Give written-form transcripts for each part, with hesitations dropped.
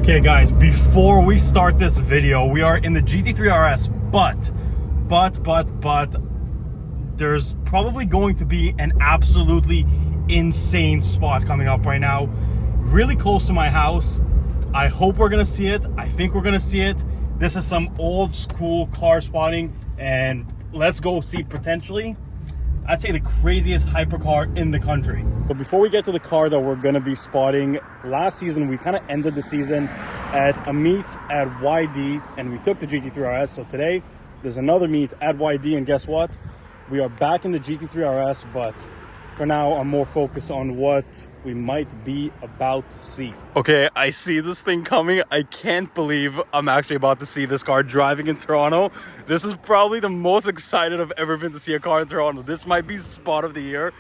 Okay guys, before we start this video, we are in the GT3RS, but there's probably going to be an absolutely insane spot coming up right now, really close to my house. I hope we're gonna see it. I think we're gonna see it. This is some old school car spotting, and let's go see potentially, I'd say, the craziest hypercar in the country. But before we get to the car that we're going to be spotting, last season we kind of ended the season at a meet at YD, and we took the GT3RS. So today there's another meet at YD, and guess what? We are back in the GT3RS, but for now I'm more focused on what we might be about to see. Okay, I see this thing coming. I can't believe I'm actually about to see this car driving in Toronto. This is probably the most excited I've ever been to see a car in Toronto. This might be spot of the year.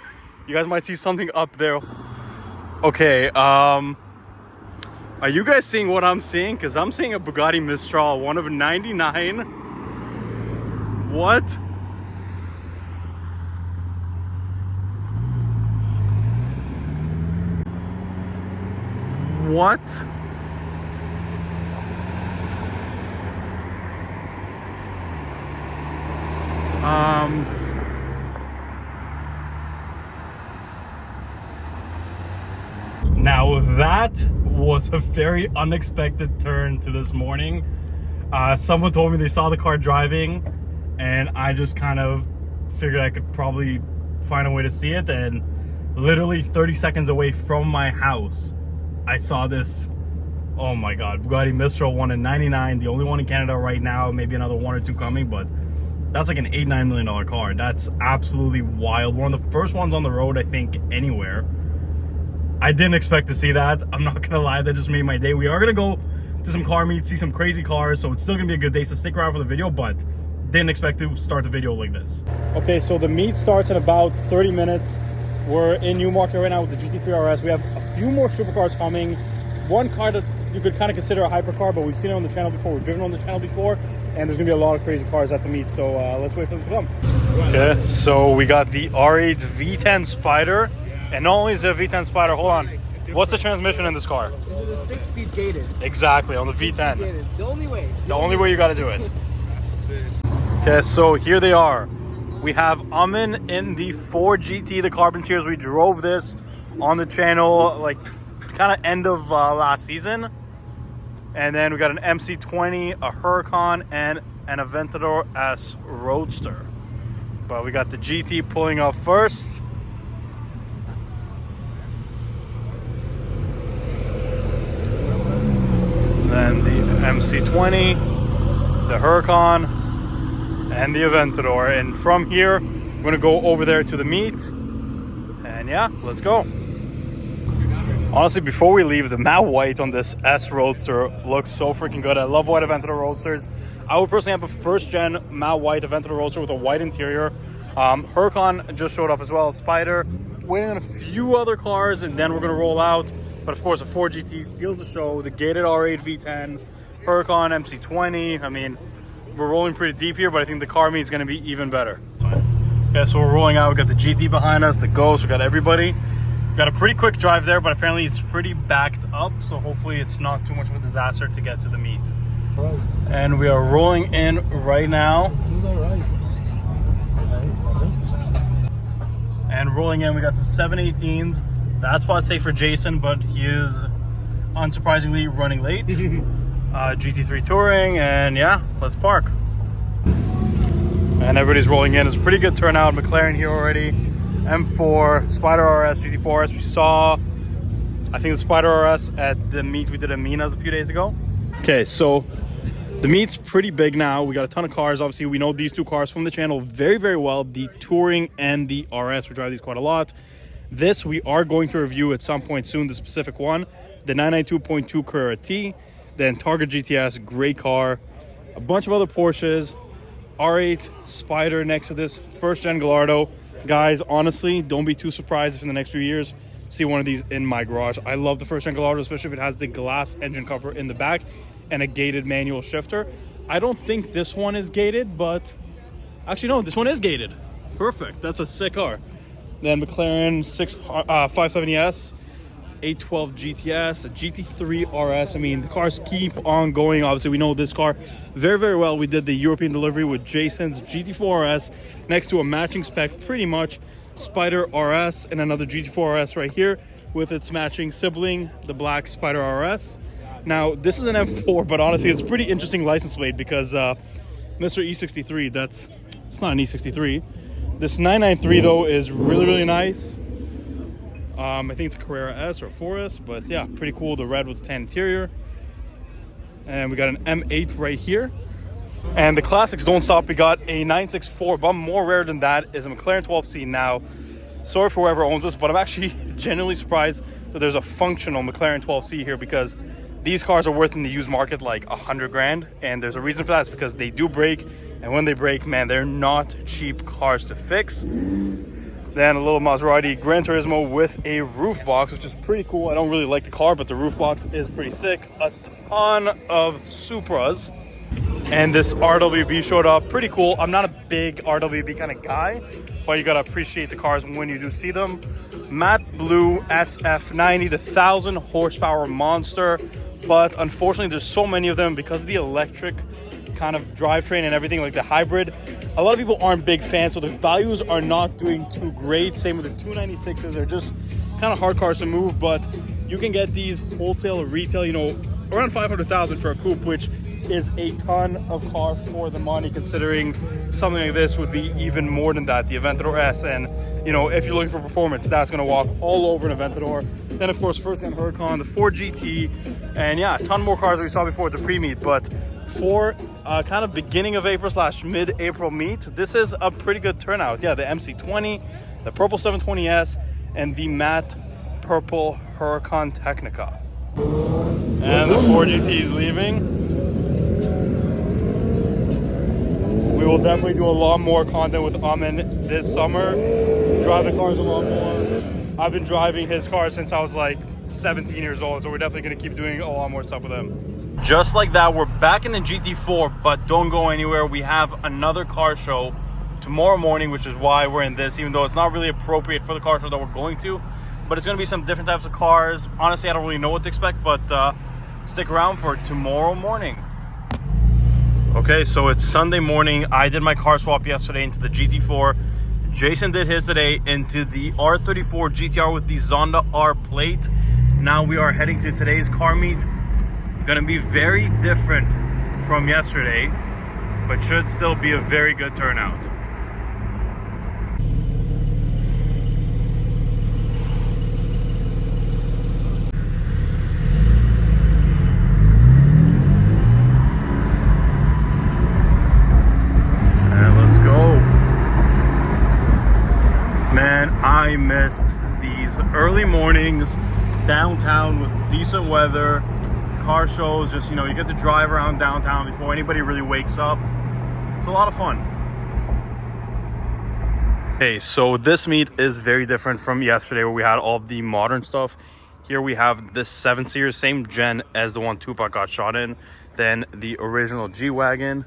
You guys might see something up there. Okay, are you guys seeing what I'm seeing? Because I'm seeing a Bugatti Mistral, one of 99. What? What? Now that was a very unexpected turn to this morning. Someone told me they saw the car driving, and I just kind of figured I could probably find a way to see it, and literally 30 seconds away from my house I saw this. Oh my god, Bugatti Mistral, one in 99, the only one in Canada right now, maybe another one or two coming, but that's like an $8-9 million car. That's absolutely wild. One of the first ones on the road, I think, anywhere. I didn't expect to see that. I'm not gonna lie, that just made my day. We are gonna go to some car meets, see some crazy cars, so it's still gonna be a good day, so stick around for the video, but didn't expect to start the video like this. Okay, so the meet starts in about 30 minutes. We're in Newmarket right now with the GT3RS. We have a few more supercars coming. One car that you could kind of consider a hypercar, but we've seen it on the channel before. We've driven on the channel before, and there's gonna be a lot of crazy cars at the meet, so let's wait for them to come. Okay, so we got the R8 V10 Spider, and not only is it a V10 Spider, hold on. What's the transmission in this car? This is a 6-speed gated. Exactly, on the V10. Gated. The only way. The only way you gotta do it. Okay, so here they are. We have Amin in the Ford GT, the carbon series. We drove this on the channel like kind of end of last season. And then we got an MC20, a Huracan, and an Aventador S Roadster. But we got the GT pulling up first. Then the MC20, the Huracan, and the Aventador. And from here we're gonna go over there to the meet, and yeah, let's go. Honestly, before we leave, the matte white on this S Roadster looks so freaking good. I love white Aventador Roadsters. I would personally have a first gen matte white Aventador Roadster with a white interior. Huracan just showed up as well. Spider, waiting on a few other cars, and then we're gonna roll out. But of course, a Ford GT steals the show. The gated R8 V10, Huracan MC20. I mean, we're rolling pretty deep here, but I think the car meet is going to be even better. Okay, so we're rolling out. We got the GT behind us, the Ghost. We got everybody. We got a pretty quick drive there, but apparently it's pretty backed up. So hopefully it's not too much of a disaster to get to the meet. Right. And we are rolling in right now. To the right. And rolling in, we got some 718s. That's why I'd say for Jason, but he is unsurprisingly running late. GT3 Touring, and yeah, let's park. And everybody's rolling in. It's a pretty good turnout. McLaren here already. M4, Spider RS, GT4RS. We saw, I think, the Spider RS at the meet we did at Minas a few days ago. Okay, so the meet's pretty big now. We got a ton of cars. Obviously, we know these two cars from the channel very, very well. The Touring and the RS. We drive these quite a lot. This we are going to review at some point soon, the specific one. The 992.2 Carrera T. Then Targa GTS, great car. A bunch of other Porsches. R8 Spider next to this first gen Gallardo. Guys, honestly, don't be too surprised if in the next few years see one of these in my garage. I love the first gen Gallardo, especially if it has the glass engine cover in the back and a gated manual shifter. I don't think this one is gated, but actually no, this one is gated. Perfect, that's a sick car. Then McLaren 570S. 812 GTS, a GT3RS. I mean, the cars keep on going. Obviously, we know this car very, very well. We did the European delivery with Jason's GT4RS next to a matching spec, pretty much, Spider RS, and another GT4RS right here with its matching sibling, the black Spider RS. Now, this is an M4, but honestly, it's a pretty interesting license plate because Mr. E63, it's not an E63. This 993 though is really, really nice. I think it's a Carrera S or 4S, but yeah, pretty cool. The red with the tan interior. And we got an M8 right here. And the classics don't stop. We got a 964, but more rare than that is a McLaren 12C. Now, sorry for whoever owns this, but I'm actually genuinely surprised that there's a functional McLaren 12C here, because these cars are worth in the used market like 100 grand. And there's a reason for that. It's because they do break. And when they break, man, they're not cheap cars to fix. Then a little Maserati Gran Turismo with a roof box, which is pretty cool. I don't really like the car, but the roof box is pretty sick. A ton of Supras. And this RWB showed up, pretty cool. I'm not a big RWB kind of guy, but you gotta appreciate the cars when you do see them. Matte blue SF90, the 1,000 horsepower monster. But unfortunately, there's so many of them because of the electric kind of drivetrain and everything, like the hybrid. A lot of people aren't big fans, so the values are not doing too great. Same with the 296s. They're just kind of hard cars to move, but you can get these wholesale or retail, you know, around 500,000 for a coupe, which is a ton of car for the money, considering something like this would be even more than that, the Aventador S. And you know, if you're looking for performance, that's going to walk all over an Aventador. Then of course, first-gen Huracan, the Ford GT, and yeah, a ton more cars that we saw before at the pre-meet. But for kind of beginning of April / mid-April meet, this is a pretty good turnout. Yeah, the MC20, the purple 720S, and the matte purple Huracan Technica. And the Ford GT is leaving. We will definitely do a lot more content with Amin this summer. Drive the cars a lot more. I've been driving his car since I was like 17 years old, so we're definitely going to keep doing a lot more stuff with him. Just like that, we're back in the GT4, but don't go anywhere. We have another car show tomorrow morning, which is why we're in this, even though it's not really appropriate for the car show that we're going to. But it's going to be some different types of cars. Honestly, I don't really know what to expect, but stick around for tomorrow morning. Okay, so it's Sunday morning. I did my car swap yesterday into the GT4. Jason did his today into the R34 GTR with the Zonda R plate. Now we are heading to today's car meet. Gonna be very different from yesterday, but should still be a very good turnout. I missed these early mornings downtown with decent weather, car shows, just, you know, you get to drive around downtown before anybody really wakes up. It's a lot of fun. Okay, so this meet is very different from yesterday where we had all the modern stuff. Here we have this 7 Series, same gen as the one Tupac got shot in, then the original G-Wagon.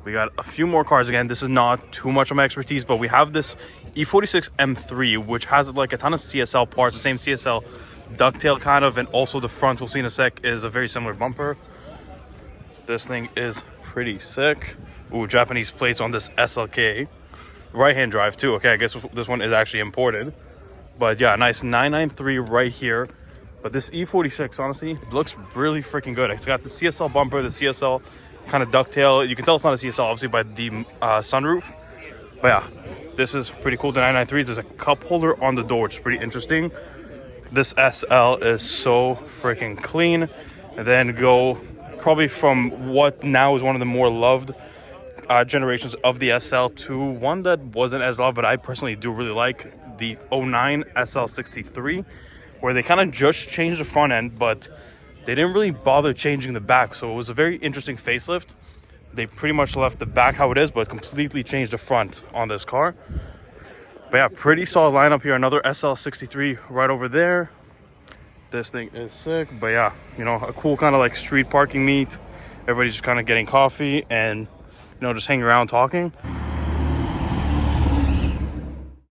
We got a few more cars again. This is not too much of my expertise, but we have this E46 M3, which has like a ton of CSL parts, the same CSL ducktail kind of, and also the front, we'll see in a sec, is a very similar bumper. This thing is pretty sick. Ooh, Japanese plates on this SLK. Right-hand drive too. Okay, I guess this one is actually imported. But yeah, nice 993 right here. But this E46, honestly, looks really freaking good. It's got the CSL bumper, the CSL kind of ducktail. You can tell it's not a CSL obviously by the sunroof, but yeah, this is pretty cool. The 993, there's a cup holder on the door, which is pretty interesting. This SL is so freaking clean. And then go probably from what now is one of the more loved generations of the SL to one that wasn't as loved, but I personally do really like, the 09 SL63, where they kind of just changed the front end, but they didn't really bother changing the back. So it was a very interesting facelift. They pretty much left the back how it is, but completely changed the front on this car. But yeah, pretty solid lineup here. Another SL63 right over there. This thing is sick. But yeah, you know, a cool kind of like street parking meet. Everybody's just kind of getting coffee and, you know, just hanging around talking.